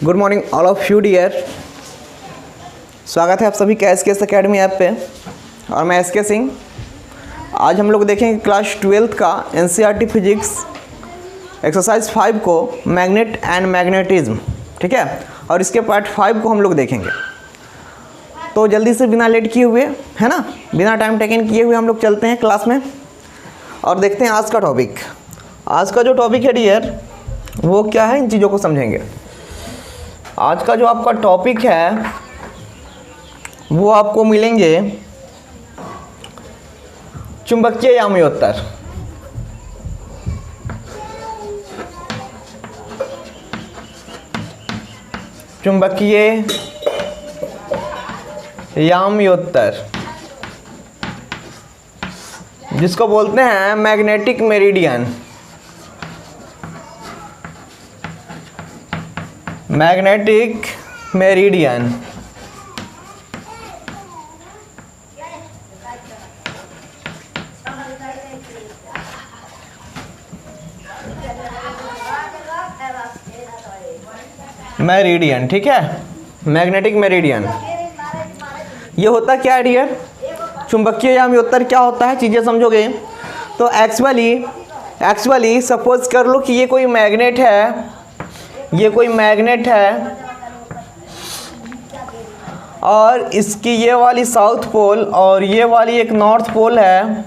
Good morning all of you dear. स्वागत है आप सभी का SKS अकेडमी ऐप पे और मैं SK सिंह। आज हम लोग देखेंगे क्लास 12th का NCERT फिजिक्स एक्सरसाइज 5 को मैग्नेट एंड मैग्नेटिज्म, ठीक है। और इसके पार्ट 5 को हम लोग देखेंगे। तो जल्दी से बिना लेट किए हुए, है ना, बिना टाइम टेकन किए हुए हम लोग चलते हैं क्लास में और देखते हैं आज का टॉपिक। आज का जो टॉपिक है डियर वो क्या है, इन चीज़ों को समझेंगे। आज का जो आपका टॉपिक है वो आपको मिलेंगे चुंबकीय याम्योत्तर। चुंबकीय याम्योत्तर जिसको बोलते हैं magnetic meridian. Magnetic meridian meridian, ठीक है। मैग्नेटिक मेरिडियन ये होता क्या है डियर? चुंबकीय याम्योत्तर क्या होता है, चीज़ें समझोगे तो एक्चुअली सपोज कर लो कि ये कोई मैग्नेट है, और इसकी ये वाली साउथ पोल और ये वाली एक नॉर्थ पोल है।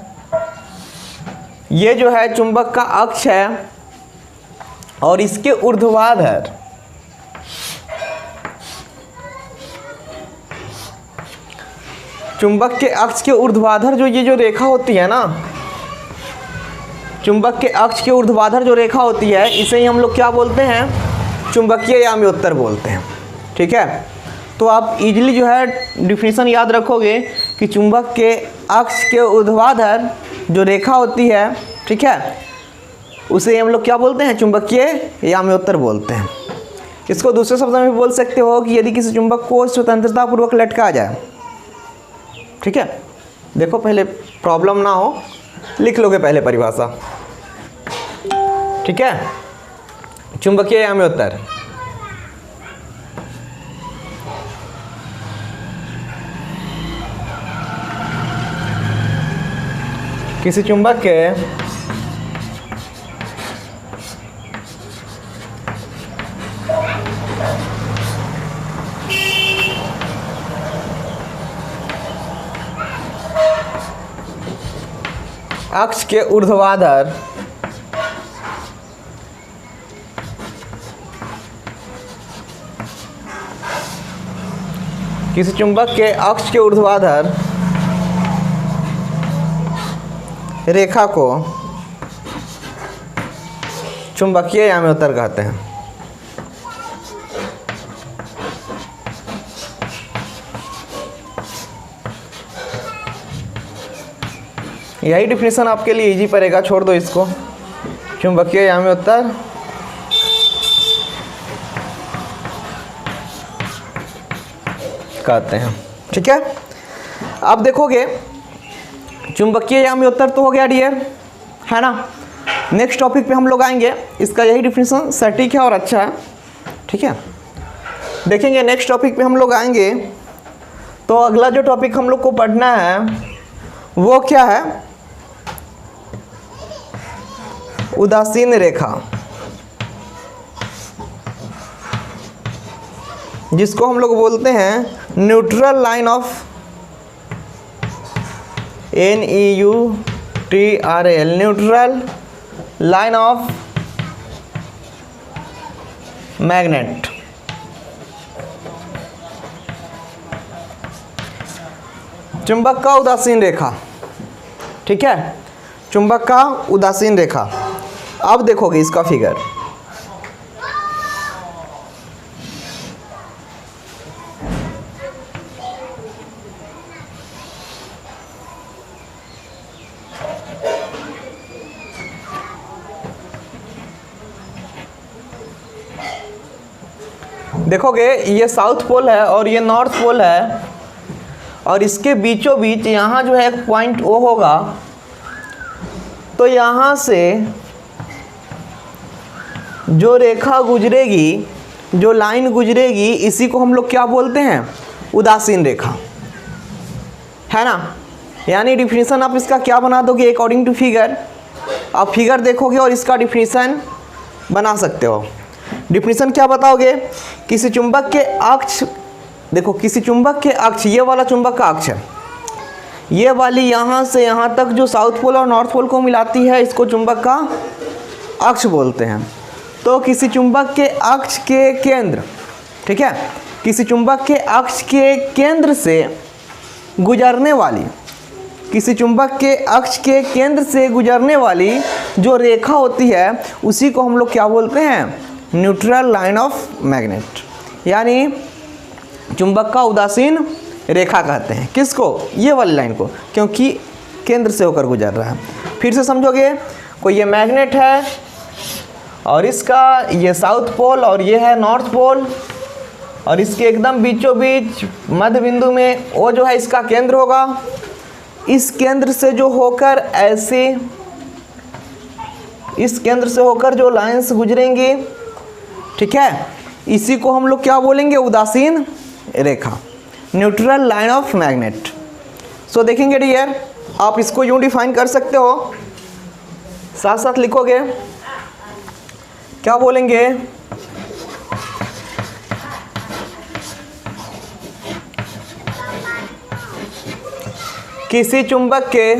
ये जो है चुंबक का अक्ष है और इसके ऊर्ध्वाधर चुंबक के अक्ष के ऊर्ध्वाधर जो ये जो रेखा होती है ना, चुंबक के अक्ष के ऊर्ध्वाधर जो रेखा होती है इसे ही हम लोग क्या बोलते हैं? चुंबकीय याम्योत्तर बोलते हैं, ठीक है। तो आप इजीली जो है डिफिनीशन याद रखोगे कि चुंबक के अक्ष के ऊर्ध्वाधर जो रेखा होती है, ठीक है, उसे हम लोग क्या बोलते हैं? चुंबकीय याम्योत्तर बोलते हैं। इसको दूसरे शब्दों में बोल सकते हो कि यदि किसी चुंबक को स्वतंत्रतापूर्वक लटका जाए, ठीक है। देखो पहले प्रॉब्लम ना हो, लिख लोगे पहले परिभाषा, ठीक है। चुंबकीय याम्योत्तर किसी चुंबक के अक्ष के ऊर्ध्वाधर किसी चुंबक के अक्ष के ऊर्ध्वाधर रेखा को चुंबकीय याम्योत्तर कहते हैं। यही डिफिनीशन आपके लिए इजी पड़ेगा, छोड़ दो इसको। चुंबकीय याम्योत्तर कहते हैं, ठीक है। अब देखोगे चुंबकीय याम्योत्तर तो हो गया डियर, है ना। नेक्स्ट टॉपिक पे हम लोग आएंगे, इसका यही डिफिनीशन सटीक है और अच्छा है, ठीक है। देखेंगे नेक्स्ट टॉपिक पे हम लोग आएंगे। तो अगला जो टॉपिक हम लोग को पढ़ना है वो क्या है? उदासीन रेखा, जिसको हम लोग बोलते हैं neutral line of NEUTRAL, neutral line of magnet. चुंबक का उदासीन रेखा, ठीक है, चुंबक का उदासीन रेखा। अब देखोगे इसका फिगर, देखोगे ये साउथ पोल है और ये नॉर्थ पोल है, और इसके बीचों बीच यहाँ जो है एक पॉइंट O होगा। तो यहाँ से जो रेखा गुजरेगी जो लाइन गुजरेगी इसी को हम लोग क्या बोलते हैं, उदासीन रेखा, है ना। यानी डिफिनीशन आप इसका क्या बना दोगे अकॉर्डिंग टू फिगर, आप फिगर देखोगे और इसका डिफिनीशन बना सकते हो। डिफिनीशन क्या बताओगे, किसी चुंबक के अक्ष, देखो किसी चुंबक के अक्ष, ये वाला चुंबक का अक्ष है, ये वाली यहाँ से यहाँ तक जो साउथ पोल और नॉर्थ पोल को मिलाती है इसको चुंबक का अक्ष बोलते हैं। तो किसी चुंबक के अक्ष के केंद्र, ठीक है, किसी चुंबक के अक्ष के केंद्र से गुजरने वाली, किसी चुंबक के अक्ष के केंद्र से गुजरने वाली जो रेखा होती है उसी को हम लोग क्या बोलते हैं, न्यूट्रल लाइन ऑफ मैग्नेट, यानी चुंबक का उदासीन रेखा कहते हैं। किसको, ये वाली लाइन को, क्योंकि केंद्र से होकर गुजर रहा है। फिर से समझोगे, कोई ये मैग्नेट है और इसका ये साउथ पोल और ये है नॉर्थ पोल, और इसके एकदम बीचों बीच मध्य बिंदु में वो जो है इसका केंद्र होगा। इस केंद्र से जो होकर ऐसे, इस केंद्र से होकर जो लाइंस गुजरेंगी, ठीक है, इसी को हम लोग क्या बोलेंगे, उदासीन रेखा, न्यूट्रल लाइन ऑफ मैग्नेट। सो देखेंगे डियर, आप इसको यूं डिफाइन कर सकते हो, साथ साथ लिखोगे, क्या बोलेंगे, किसी चुंबक के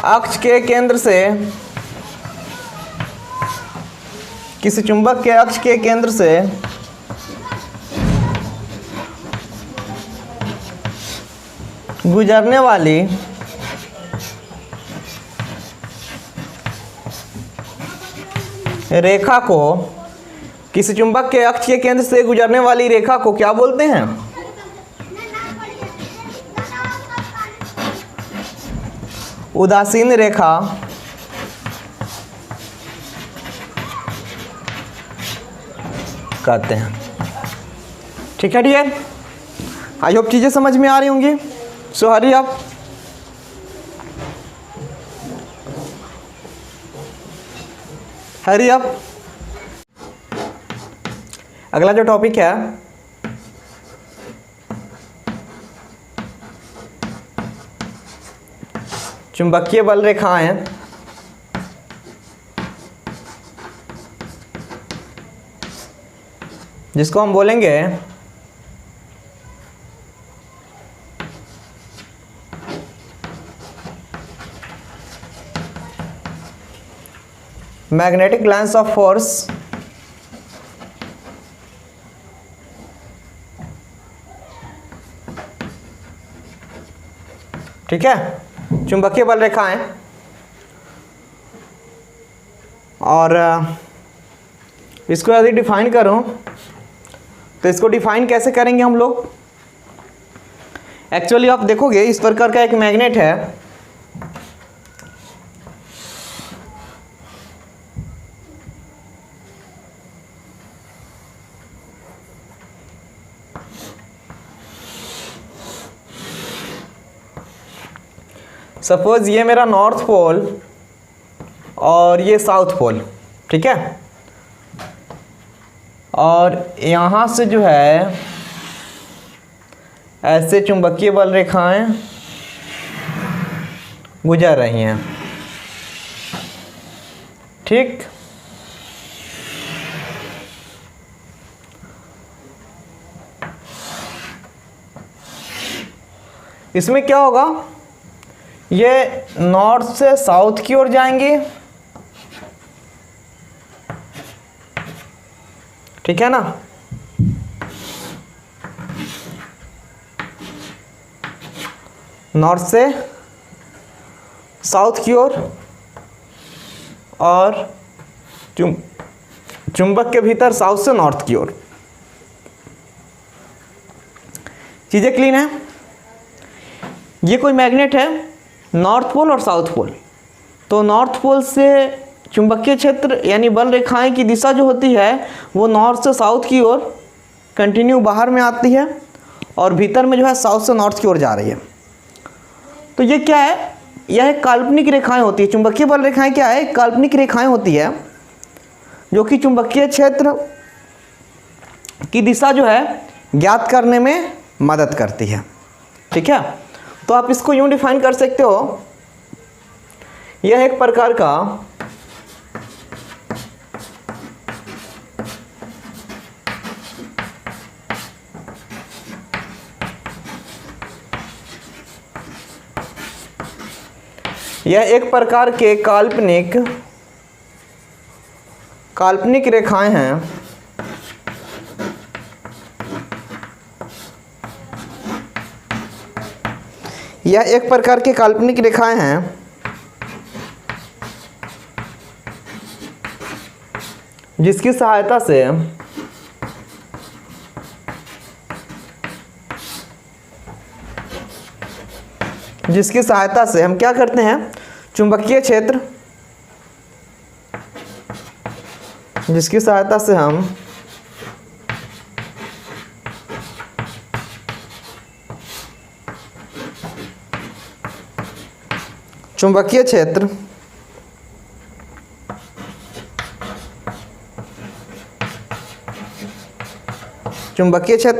अक्ष के केंद्र से, किसी चुंबक के अक्ष के केंद्र से गुजरने वाली रेखा को, किसी चुंबक के अक्ष के केंद्र से गुजरने वाली रेखा को क्या बोलते हैं, उदासीन रेखा कहते हैं। ठीक है डियर, आई होप चीज़ें समझ में आ रही होंगी। सो हरी अप, हरी अप। अगला जो टॉपिक है चुंबकीय बल रेखाएं, जिसको हम बोलेंगे मैग्नेटिक लाइंस ऑफ फोर्स, ठीक है, चुंबकीय बल रेखाएं। और इसको यदि डिफाइन करूं तो इसको डिफाइन कैसे करेंगे हम लोग, एक्चुअली आप देखोगे इस प्रकार का एक मैग्नेट है, सपोज ये मेरा नॉर्थ पोल और ये साउथ पोल, ठीक है, और यहाँ से जो है ऐसे चुंबकीय बल रेखाएं गुजर रही हैं, ठीक। इसमें क्या होगा, ये नॉर्थ से साउथ की ओर जाएंगी, ठीक है ना, नॉर्थ से साउथ की ओर, और चुंबक के भीतर साउथ से नॉर्थ की ओर। चीजें क्लीन है। ये कोई मैग्नेट है, नॉर्थ पोल और साउथ पोल, तो नॉर्थ पोल से चुंबकीय क्षेत्र यानी बल रेखाएं की दिशा जो होती है वो नॉर्थ से साउथ की ओर कंटिन्यू बाहर में आती है, और भीतर में जो है साउथ से नॉर्थ की ओर जा रही है। तो ये क्या है, यह एक काल्पनिक रेखाएं होती है। चुंबकीय बल रेखाएं क्या है? काल्पनिक रेखाएं होती है जो कि चुंबकीय क्षेत्र की दिशा जो है ज्ञात करने में मदद करती है। ठीक है, तो आप इसको यूं डिफाइन कर सकते हो, यह एक प्रकार का के काल्पनिक रेखाएं हैं यह एक प्रकार के काल्पनिक रेखाएं हैं जिसकी सहायता से हम क्या करते हैं? चुंबकीय क्षेत्र, जिसकी सहायता से हम चुंबकीय क्षेत्र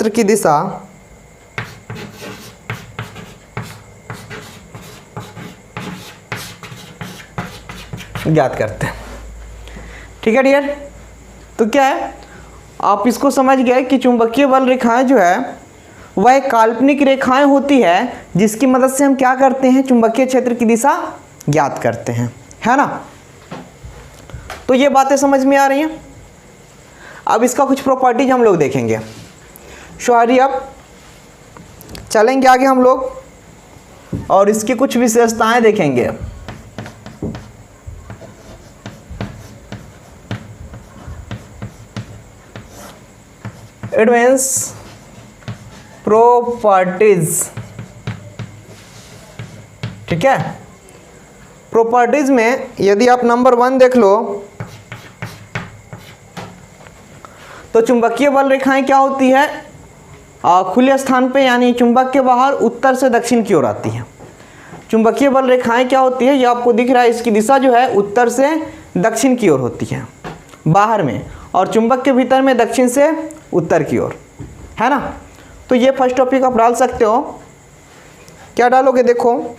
की दिशा ज्ञात करते हैं। ठीक है डियर, तो क्या है, आप इसको समझ गए कि चुंबकीय बल रेखाएं जो है वह एक काल्पनिक रेखाएं होती है जिसकी मदद से हम क्या करते हैं? चुंबकीय क्षेत्र की दिशा ज्ञात करते हैं, है ना। तो ये बातें समझ में आ रही हैं। अब इसका कुछ प्रॉपर्टीज हम लोग देखेंगे। सॉरी, अब चलेंगे आगे हम लोग और इसकी कुछ विशेषताएं देखेंगे। एडवांस प्रॉपर्टीज, ठीक है। प्रॉपर्टीज में यदि आप नंबर 1 देख लो तो चुंबकीय बल रेखाएं क्या होती है? खुले स्थान पे, यानी चुंबक के बाहर उत्तर से दक्षिण की ओर आती है। चुंबकीय बल रेखाएं क्या होती है? ये आपको दिख रहा है, इसकी दिशा जो है उत्तर से दक्षिण की ओर होती है बाहर में, और चुंबक के भीतर में दक्षिण से उत्तर की ओर, है ना। तो ये फर्स्ट टॉपिक आप डाल सकते हो। क्या डालोगे? देखो,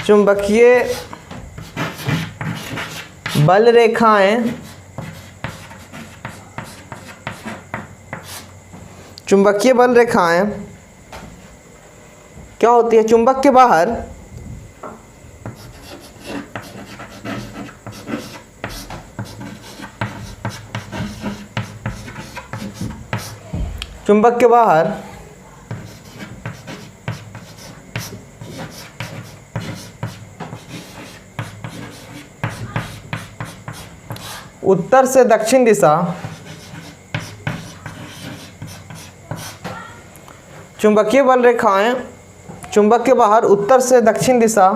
चुंबकीय बल रेखाएं क्या होती है? चुंबक के बाहर उत्तर से दक्षिण दिशा, चुंबकीय बल रेखाएं चुंबक के बाहर उत्तर से दक्षिण दिशा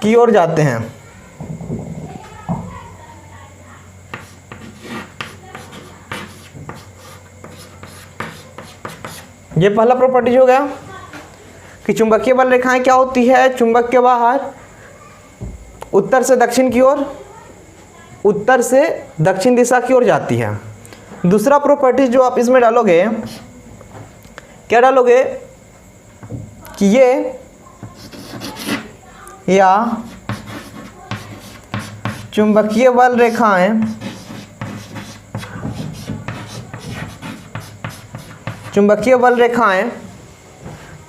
की ओर जाते हैं। ये पहला प्रॉपर्टी हो गया कि चुंबकीय बल रेखाएं क्या होती है? चुंबक के बाहर उत्तर से दक्षिण की ओर, उत्तर से दक्षिण दिशा की ओर जाती है। दूसरा प्रॉपर्टी जो आप इसमें डालोगे, क्या डालोगे? कि ये या चुंबकीय बल रेखाएं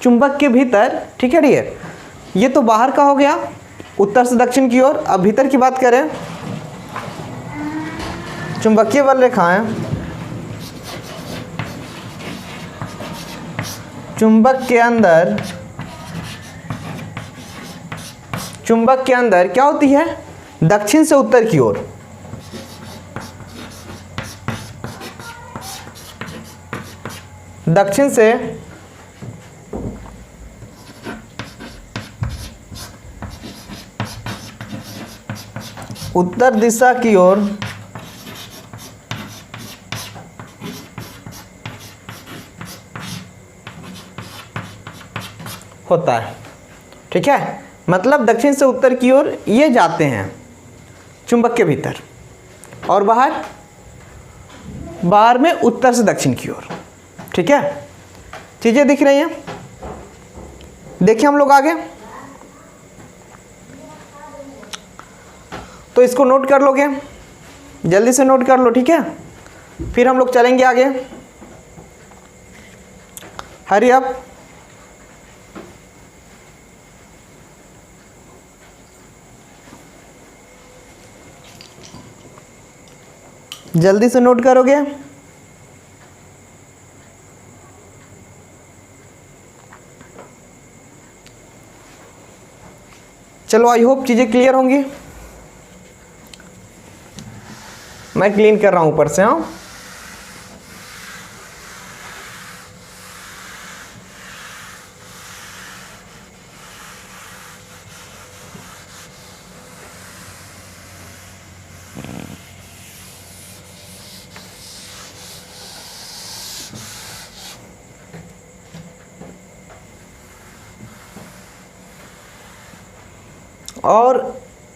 चुंबक के भीतर, ठीक है डियर, ये तो बाहर का हो गया उत्तर से दक्षिण की ओर। अब भीतर की बात करें, चुंबकीय बल रेखाएं चुंबक के अंदर क्या होती है? दक्षिण से उत्तर की ओर। दक्षिण से उत्तर दिशा की ओर होता है। ठीक है, मतलब दक्षिण से उत्तर की ओर ये जाते हैं चुंबक के भीतर, और बाहर में उत्तर से दक्षिण की ओर। ठीक है, चीजें दिख रही हैं। देखिए हम लोग आगे, तो इसको नोट कर लोगे, जल्दी से नोट कर लो। ठीक है, फिर हम लोग चलेंगे आगे। Hurry up. जल्दी से नोट करोगे। चलो, आई होप चीजें क्लियर होंगी। मैं क्लीन कर रहा हूं ऊपर से। हाँ, और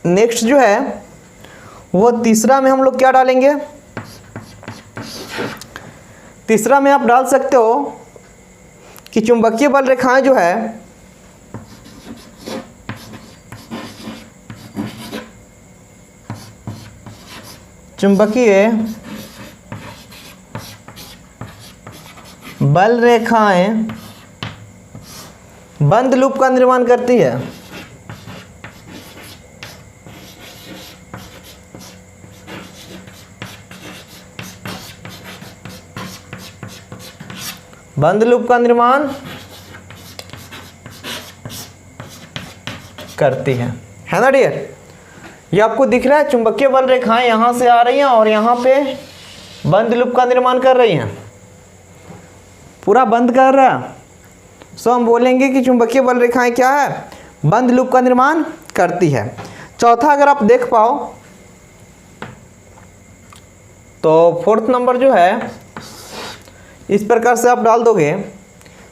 नेक्स्ट जो है वो तीसरा में हम लोग क्या डालेंगे। तीसरा में आप डाल सकते हो कि चुंबकीय बल रेखाएं जो है चुंबकीय बल रेखाएं बंद लूप का निर्माण करती है। बंद लूप का निर्माण करती है ना डियर। ये आपको दिख रहा है, चुंबकीय बल रेखाएं यहां से आ रही हैं और यहां पे बंद लूप का निर्माण कर रही हैं, पूरा बंद कर रहा है। सो हम बोलेंगे कि चुंबकीय बल रेखाएं क्या है, बंद लूप का निर्माण करती है। चौथा अगर आप देख पाओ तो फोर्थ नंबर जो है इस प्रकार से आप डाल दोगे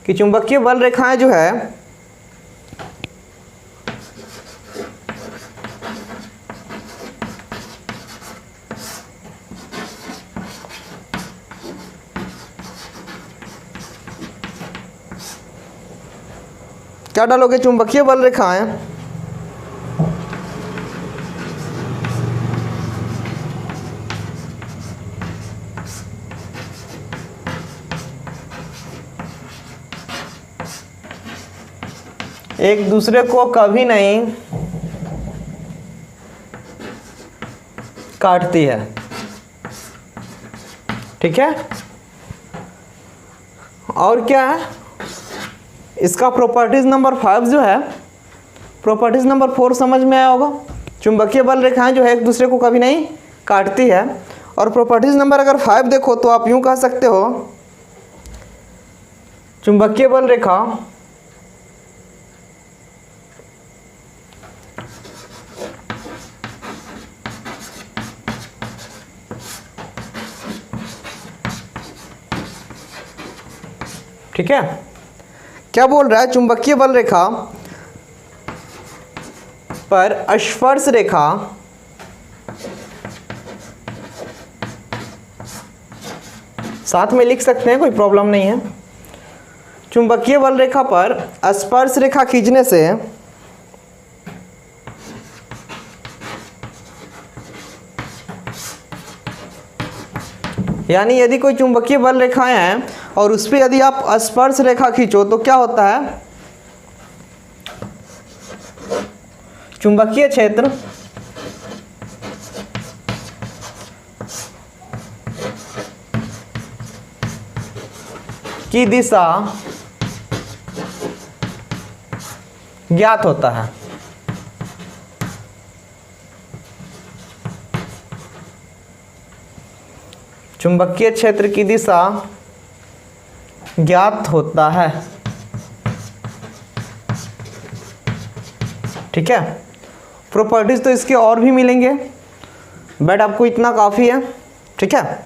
कि चुंबकीय बल रेखाएं जो है क्या डालोगे, चुंबकीय बल रेखाएं एक दूसरे को कभी नहीं काटती है। ठीक है, और क्या है इसका प्रॉपर्टीज नंबर 5 जो है, प्रॉपर्टीज नंबर 4 समझ में आया होगा। चुंबकीय बल रेखाएं जो है एक दूसरे को कभी नहीं काटती है। और प्रॉपर्टीज नंबर अगर 5 देखो तो आप यूं कह सकते हो, चुंबकीय बल रेखा ठीक है, क्या बोल रहा है, चुंबकीय बल रेखा पर स्पर्श रेखा साथ में लिख सकते हैं, कोई प्रॉब्लम नहीं है। चुंबकीय बल रेखा पर स्पर्श रेखा खींचने से यानी यदि कोई चुंबकीय बल रेखाएं हैं और उस पर यदि आप स्पर्श रेखा खींचो तो क्या होता है, चुंबकीय क्षेत्र की दिशा ज्ञात होता है। चुंबकीय क्षेत्र की दिशा ज्ञात होता है। ठीक है, प्रॉपर्टीज तो इसके और भी मिलेंगे, बट आपको इतना काफी है। ठीक है,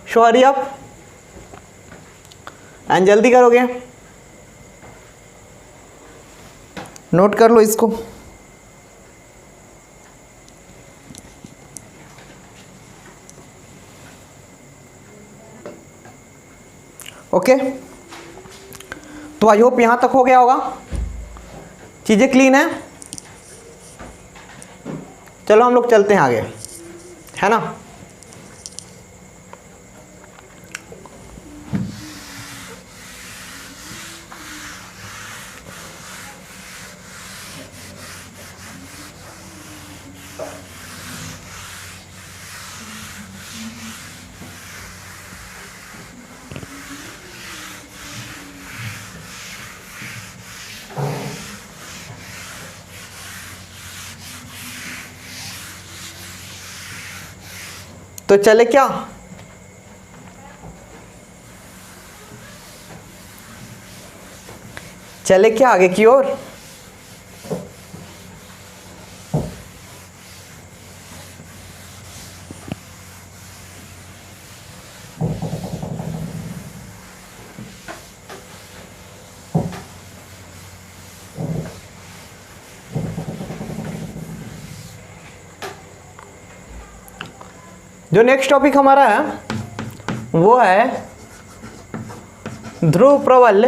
शो हरी अप एंड जल्दी करोगे। नोट कर लो इसको। ओके, तो आई होप यहां तक हो गया होगा, चीजें क्लीन है। चलो हम लोग चलते हैं आगे, है ना। तो चले क्या, चले क्या आगे की ओर। जो नेक्स्ट टॉपिक हमारा है वो है ध्रुव प्रबल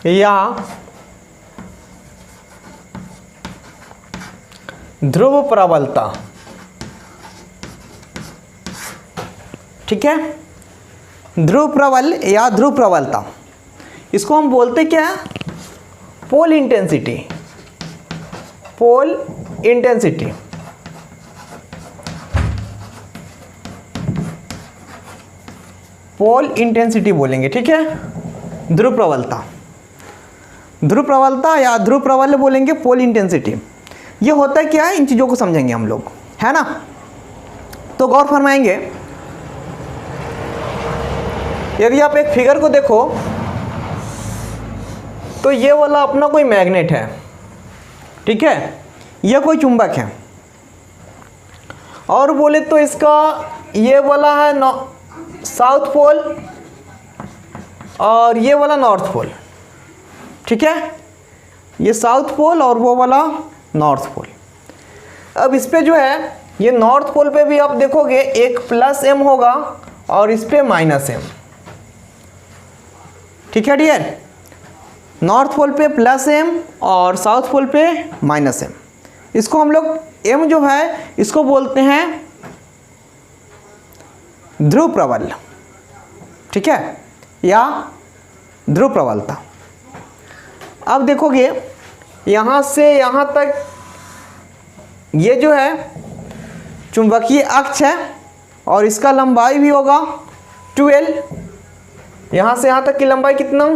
या ध्रुव प्रबलता। ठीक है, ध्रुव प्रबल या ध्रुव प्रबलता, इसको हम बोलते क्या है, पोल इंटेंसिटी। पोल इंटेंसिटी, पोल इंटेंसिटी बोलेंगे। ठीक है, ध्रुव प्रबलता, ध्रुव प्रबलता या ध्रुव प्रबल बोलेंगे, पोल इंटेंसिटी। ये होता है क्या है, इन चीज़ों को समझेंगे हम लोग, है ना। तो गौर फरमाएंगे, यदि आप एक फिगर को देखो तो ये वाला अपना कोई मैग्नेट है, ठीक है, यह कोई चुंबक है, और बोले तो इसका ये वाला है साउथ पोल और ये वाला नॉर्थ पोल। ठीक है, ये साउथ पोल और वो वाला नॉर्थ पोल। अब इस पे जो है, ये नॉर्थ पोल पे भी आप देखोगे एक प्लस एम होगा और इस पे माइनस एम। ठीक है डियर, नॉर्थ पोल पे प्लस एम और साउथ पोल पे माइनस एम। इसको हम लोग एम जो है इसको बोलते हैं ध्रुव प्रबल। ठीक है, या ध्रुव प्रबलता। अब देखोगे यहाँ से यहाँ तक ये जो है चुंबकीय अक्ष है और इसका लंबाई भी होगा 12। यहाँ से यहाँ तक की लंबाई कितना,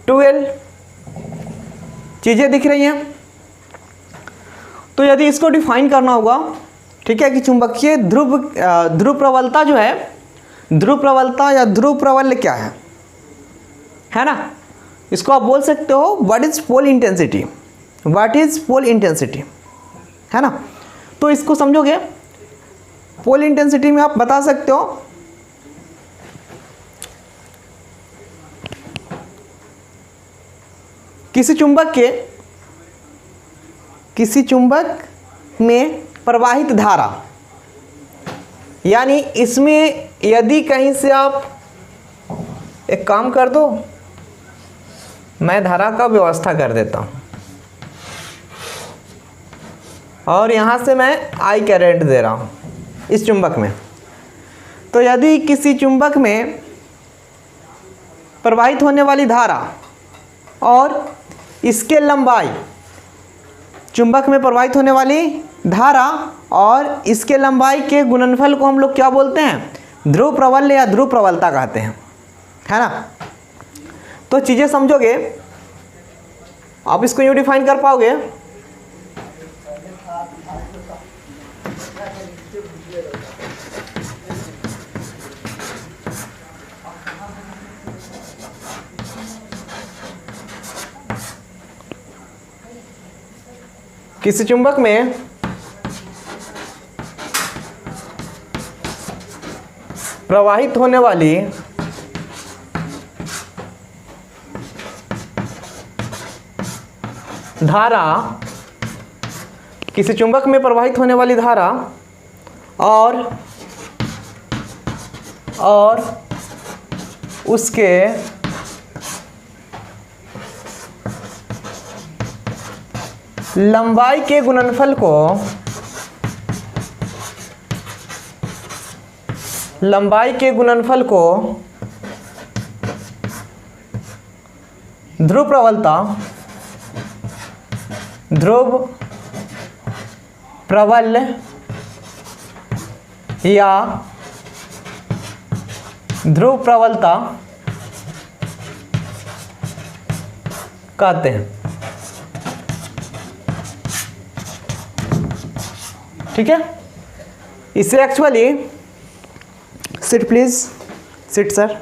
12। चीज़ें दिख रही हैं। तो यदि इसको डिफाइन करना होगा, ठीक है, कि चुंबकीय ध्रुव प्रबलता जो है, ध्रुव प्रबलता या ध्रुव प्रबल क्या है ना, इसको आप बोल सकते हो what is pole intensity. What is pole intensity, है ना। तो इसको समझोगे, पोल इंटेंसिटी में आप बता सकते हो किसी चुंबक में प्रवाहित धारा, यानी इसमें यदि कहीं से आप एक काम कर दो, मैं धारा का व्यवस्था कर देता हूं और यहां से मैं आई करंट दे रहा हूं इस चुंबक में। तो यदि किसी चुंबक में प्रवाहित होने वाली धारा और इसके लंबाई, चुंबक में प्रवाहित होने वाली धारा और इसके लंबाई के गुणनफल को हम लोग क्या बोलते हैं, ध्रुव प्रबल या ध्रुव प्रबलता कहते हैं, है ना। तो चीज़ें समझोगे, आप इसको यूँ डिफाइन कर पाओगे, किसी चुंबक में प्रवाहित होने वाली धारा, किसी चुंबक में प्रवाहित होने वाली धारा और उसके लंबाई के गुणनफल को ध्रुव प्रबल या ध्रुव प्रबलता कहते हैं। ठीक है, इसे actually, sit please, sit sir,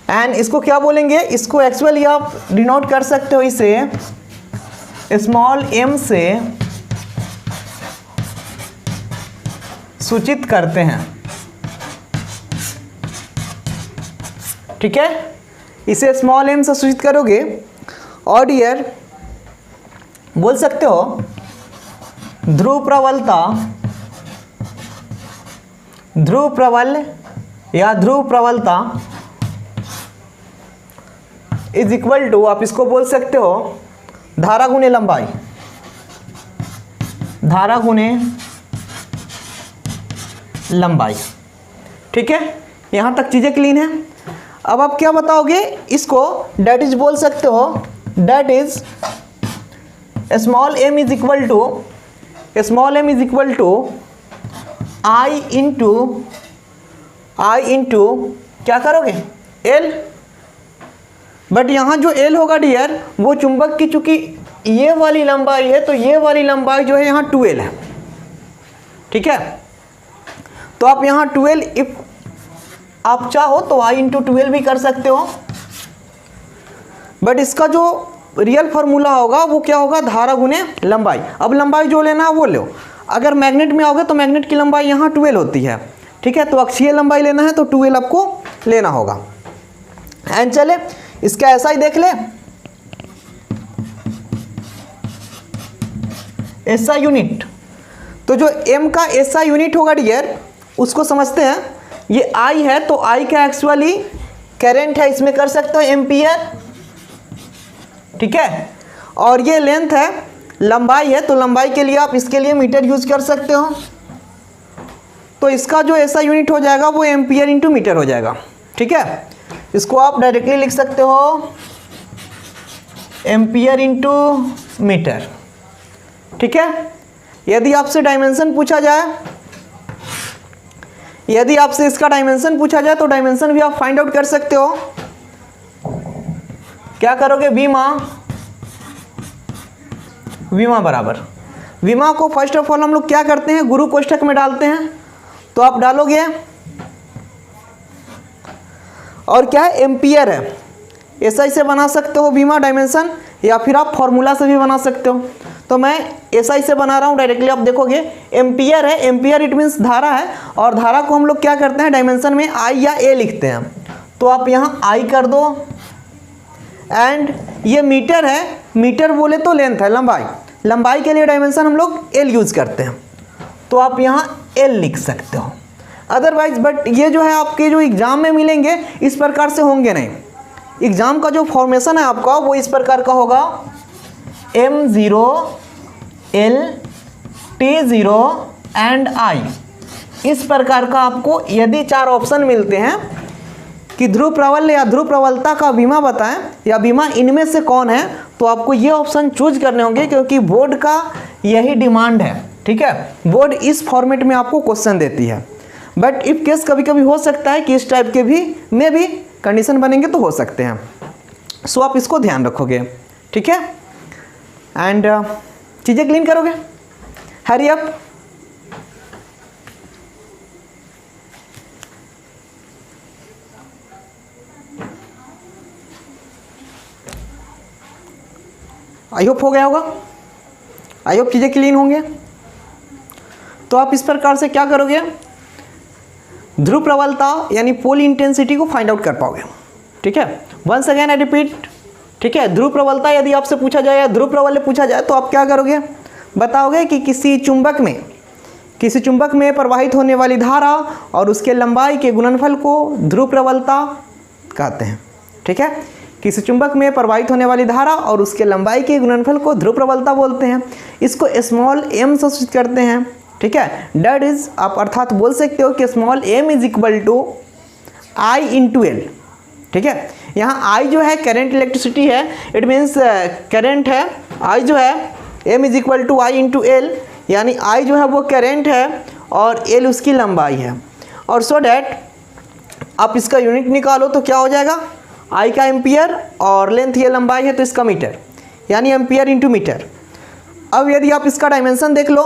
and इसको क्या बोलेंगे, इसको एक्चुअली आप डिनोट कर सकते हो इसे स्मॉल m से सूचित करते हैं। ठीक है, इसे स्मॉल m से सूचित करोगे और डियर बोल सकते हो ध्रुव प्रबल या ध्रुव प्रबलता इज इक्वल टू, आप इसको बोल सकते हो धारा गुणे लंबाई, धारा गुणे लंबाई। ठीक है, यहां तक चीजें क्लीन है। अब आप क्या बताओगे इसको, डेट इज बोल सकते हो, that is small m is equal to I into क्या करोगे L, बट यहाँ जो L होगा डियर वो चुंबक की, चूंकि ये वाली लंबाई है तो ये वाली लंबाई जो है यहाँ 2L है। ठीक है, तो आप यहाँ 12, इफ आप चाहो तो I इंटू 12 भी कर सकते हो, बट इसका जो रियल फार्मूला होगा वो क्या होगा, धारा गुने लंबाई। अब लंबाई जो लेना है वो लो, अगर मैग्नेट में आओगे तो मैग्नेट की लंबाई यहाँ 12 होती है। ठीक है, तो अक्षीय लंबाई लेना है तो 12 आपको लेना होगा। एंड चले इसका ऐसा ही देख ले, ऐसा यूनिट, तो जो m का ऐसा यूनिट होगा डियर उसको समझते हैं। ये I है तो I का एक्चुअली करंट है, इसमें कर सकते हो एम्पियर। ठीक है, और ये लेंथ है, लंबाई है, तो लंबाई के लिए आप इसके लिए मीटर यूज कर सकते हो। तो इसका जो ऐसा यूनिट हो जाएगा वो एम्पियर इंटू मीटर हो जाएगा। ठीक है, इसको आप डायरेक्टली लिख सकते हो एम्पियर इंटू मीटर। ठीक है, यदि आपसे डायमेंशन पूछा जाए, यदि आपसे इसका डायमेंशन पूछा जाए तो डायमेंशन भी आप फाइंड आउट कर सकते हो। क्या करोगे, विमा बराबर, विमा को फर्स्ट ऑफ ऑल हम लोग क्या करते हैं, गुरु कोष्ठक में डालते हैं। तो आप डालोगे और क्या है, एम्पियर है, ऐसा इसे बना सकते हो विमा डायमेंशन, या फिर आप फॉर्मूला से भी बना सकते हो। तो मैं ऐसा इसे बना रहा हूँ डायरेक्टली, आप देखोगे एम्पियर है, एम्पियर इट मीन्स धारा है, और धारा को हम लोग क्या करते हैं डायमेंशन में I या A लिखते हैं। तो आप यहाँ I कर दो, एंड ये मीटर है, मीटर बोले तो लेंथ है, लंबाई, लंबाई के लिए डायमेंशन हम लोग L यूज करते हैं, तो आप यहाँ L लिख सकते हो। अदरवाइज बट ये जो है आपके जो एग्जाम में मिलेंगे इस प्रकार से होंगे नहीं। एग्जाम का जो फॉर्मेशन है आपका वो इस प्रकार का होगा, M0 L T0 and I, इस प्रकार का आपको यदि 4 ऑप्शन मिलते हैं कि ध्रुव प्रबल या ध्रुव प्रबलता का बीमा बताएं या बीमा इनमें से कौन है, तो आपको ये ऑप्शन चूज करने होंगे, क्योंकि बोर्ड का यही डिमांड है। ठीक है, बोर्ड इस फॉर्मेट में आपको क्वेश्चन देती है, बट इफ केस कभी कभी हो सकता है कि इस टाइप के भी में भी कंडीशन बनेंगे तो हो सकते हैं। सो आप इसको ध्यान रखोगे। ठीक है, एंड चीज़ें क्लीन करोगे, हरी अप। आई होप हो गया होगा, आई होप चीज़ें क्लीन होंगे। तो आप इस प्रकार से क्या करोगे, ध्रुव प्रबलता यानी पोल इंटेंसिटी को फाइंड आउट कर पाओगे। ठीक है, वंस अगेन आई रिपीट, ठीक है। ध्रुव प्रबलता यदि आपसे पूछा जाए या ध्रुव प्रबल्य पूछा जाए तो आप क्या करोगे, बताओगे कि किसी चुंबक में प्रवाहित होने वाली धारा और उसके लंबाई के गुणनफल को ध्रुव प्रबलता कहते हैं। ठीक है, किसी चुंबक में प्रवाहित होने वाली धारा और उसके लंबाई के गुणनफल को ध्रुव प्रबलता बोलते हैं। इसको स्मॉल m से सूचित करते हैं। ठीक है, डेट इज आप अर्थात बोल सकते हो कि small m is equal to I into L. ठीक है, यहाँ I जो है करेंट इलेक्ट्रिसिटी है, इट मीन्स करेंट है। I जो है m is equal to I into L, यानी I जो है वो करेंट है और L उसकी लंबाई है। और सो डैट आप इसका यूनिट निकालो तो क्या हो जाएगा, I का एम्पियर और लेंथ ये लंबाई है तो इसका मीटर, यानी एम्पियर इंटू मीटर। अब यदि आप इसका डायमेंशन देख लो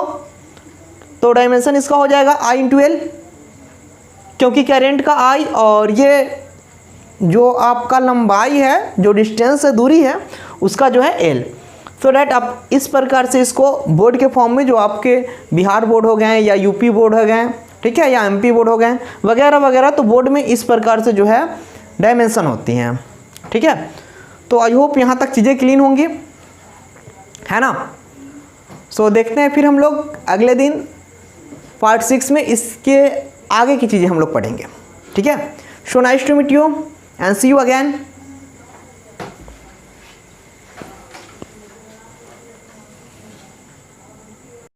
तो डायमेंशन इसका हो जाएगा I इंटू एल, क्योंकि करेंट का I और ये जो आपका लंबाई है, जो डिस्टेंस है, दूरी है, उसका जो है L। सो डैट आप इस प्रकार से इसको बोर्ड के फॉर्म में, जो आपके बिहार बोर्ड हो गए या यूपी बोर्ड हो गए, ठीक है, या एमपी बोर्ड हो गए वगैरह वगैरह, तो बोर्ड में इस प्रकार से जो है डायमेंशन होती हैं। ठीक है, तो आई होप यहाँ तक चीज़ें क्लीन होंगी, है ना। सो देखते हैं फिर हम लोग अगले दिन पार्ट 6 में इसके आगे की चीज़ें हम लोग पढ़ेंगे। ठीक है, so nice to meet you and see you again.